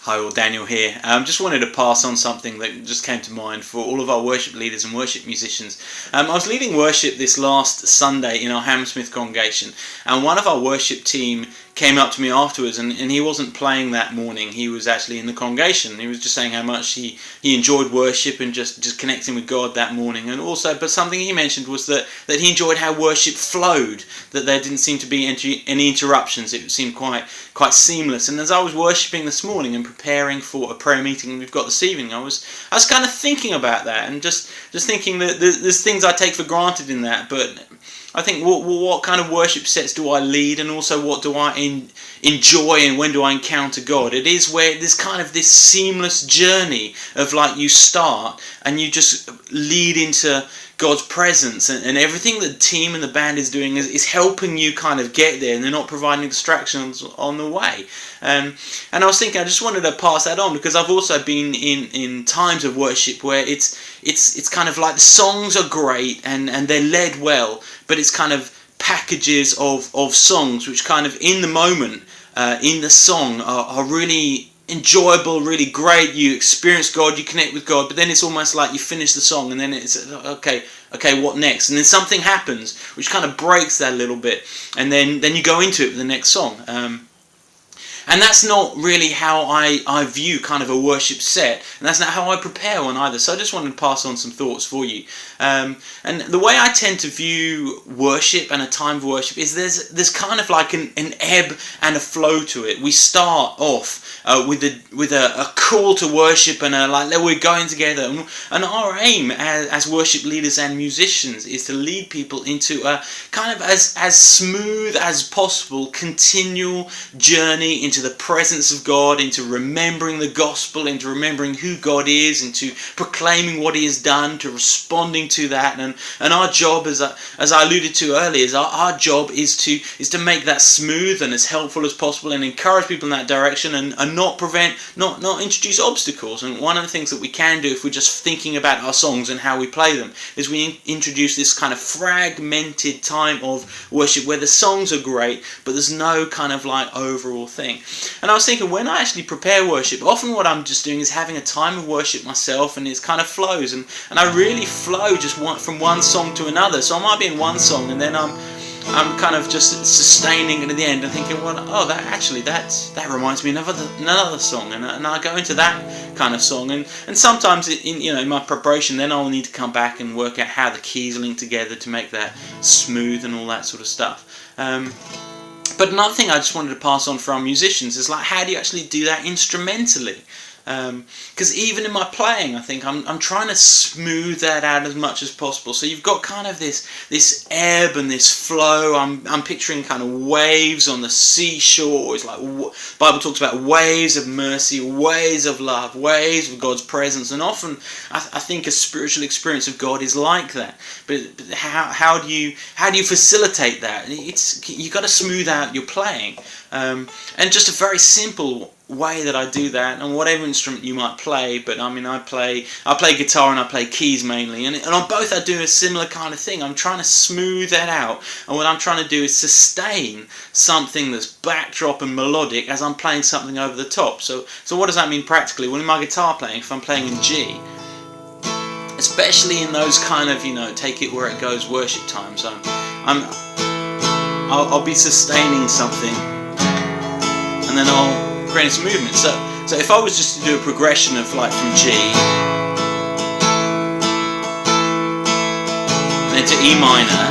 Hi all, Daniel here. Just wanted to pass on something that just came to mind for all of our worship leaders and worship musicians. I was leading worship this last Sunday in our Hammersmith congregation, and one of our worship team came up to me afterwards, and he wasn't playing that morning. He was actually in the congregation. He was just saying how much he enjoyed worship and just connecting with God that morning. And also, but something he mentioned was that he enjoyed how worship flowed, that there didn't seem to be any interruptions. It seemed quite seamless. And as I was worshiping this morning and preparing for a prayer meeting we've got this evening, I was kind of thinking about that, and just thinking that there's things I take for granted in that, but I think what kind of worship sets do I lead, and also what do I enjoy, and when do I encounter God? It is where there's kind of this seamless journey of like you start and you just lead into God's presence, and everything the team and the band is doing is helping you kind of get there, and they're not providing distractions on the way. And I was thinking I just wanted to pass that on, because I've also been in times of worship where it's kind of like the songs are great and they're led well, but it's kind of packages of songs which kind of in the moment in the song are really enjoyable, really great. You experience God, you connect with God, but then it's almost like you finish the song and then it's okay, what next? And then something happens which kind of breaks that a little bit, and then you go into it with the next song. And that's not really how I view kind of a worship set, and that's not how I prepare one either. So I just wanted to pass on some thoughts for you. And the way I tend to view worship and a time of worship is there's kind of like an ebb and a flow to it. We start off with a call to worship and like we're going together. And our aim as worship leaders and musicians is to lead people into a kind of as smooth as possible continual journey into the presence of God, into remembering the gospel, into remembering who God is, into proclaiming what He has done, to responding to that. And our job, as I alluded to earlier, is our job is to make that smooth and as helpful as possible, and encourage people in that direction, and not introduce obstacles. And one of the things that we can do, if we're just thinking about our songs and how we play them, is we introduce this kind of fragmented time of worship where the songs are great, but there's no kind of like overall thing. And I was thinking, when I actually prepare worship, often what I'm just doing is having a time of worship myself, and it kind of flows, and I really flow just from one song to another. So I might be in one song, and then I'm kind of just sustaining it at the end and thinking, well, that reminds me of another song, and I go into that kind of song, and sometimes in my preparation, then I'll need to come back and work out how the keys link together to make that smooth and all that sort of stuff. But another thing I just wanted to pass on for our musicians is like, how do you actually do that instrumentally? Because even in my playing, I think I'm trying to smooth that out as much as possible. So you've got kind of this ebb and this flow. I'm picturing kind of waves on the seashore. It's like Bible talks about waves of mercy, waves of love, waves of God's presence. And often I think a spiritual experience of God is like that. But how do you facilitate that? You've got to smooth out your playing. And just a very simple way that I do that, and whatever instrument you might play, but I mean I play guitar and I play keys mainly, and on both I do a similar kind of thing. I'm trying to smooth that out, and what I'm trying to do is sustain something that's backdrop and melodic as I'm playing something over the top. So what does that mean practically? Well, in my guitar playing, if I'm playing in G, especially in those kind of take it where it goes worship times, I'll be sustaining something, and then I'll create some movement. So if I was just to do a progression of like from G and then to E minor,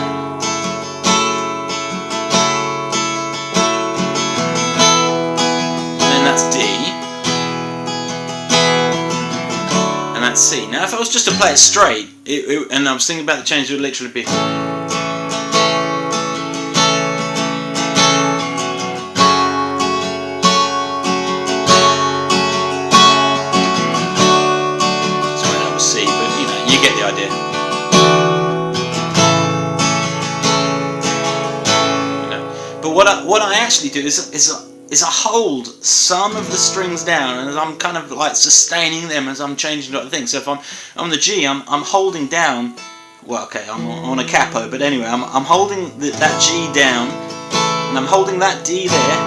and then that's D, and that's C. Now if I was just to play it straight, and I was thinking about the change, it would literally be what I actually do is I hold some of the strings down, and I'm kind of like sustaining them as I'm changing other things. So if I'm on the G, I'm holding down. Well, okay, I'm on a capo, but anyway, I'm holding that G down, and I'm holding that D there,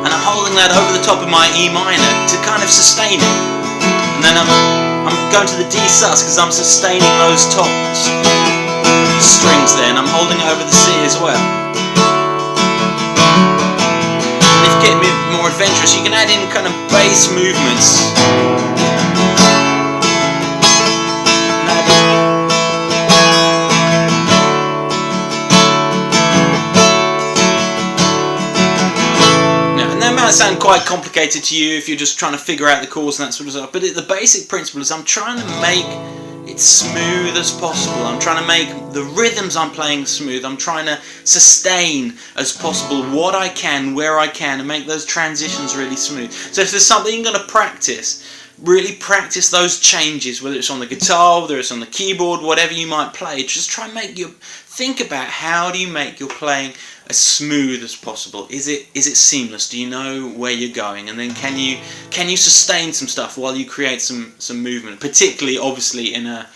and I'm holding holding that over the top of my E minor to kind of sustain it. And then I'm going to the D sus because I'm sustaining those top strings there, and I'm holding it over the C as well. And if you get a bit more adventurous, you can add in kind of bass movements. Sound quite complicated to you if you're just trying to figure out the chords and that sort of stuff, but the basic principle is I'm trying to make it smooth as possible. I'm trying to make the rhythms I'm playing smooth. I'm trying to sustain as possible what I can, where I can, and make those transitions really smooth. So if there's something you're going to practice, really practice those changes, whether it's on the guitar, whether it's on the keyboard, whatever you might play. Just try and think about how do you make your playing as smooth as possible. Is it seamless? Do you know where you're going? And then can you sustain some stuff while you create some movement, particularly obviously in a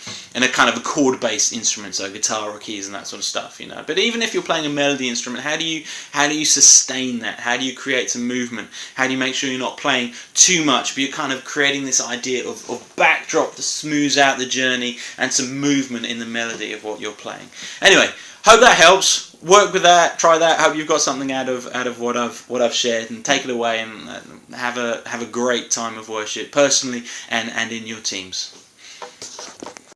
kind of a chord-based instrument, so guitar or keys and that sort of stuff, you know. But even if you're playing a melody instrument, how do you sustain that? How do you create some movement? How do you make sure you're not playing too much, but you're kind of creating this idea of backdrop that smooths out the journey and some movement in the melody of what you're playing. Anyway, hope that helps. Work with that, try that. Hope you've got something out of what I've shared, and take it away and have a great time of worship, personally and in your teams.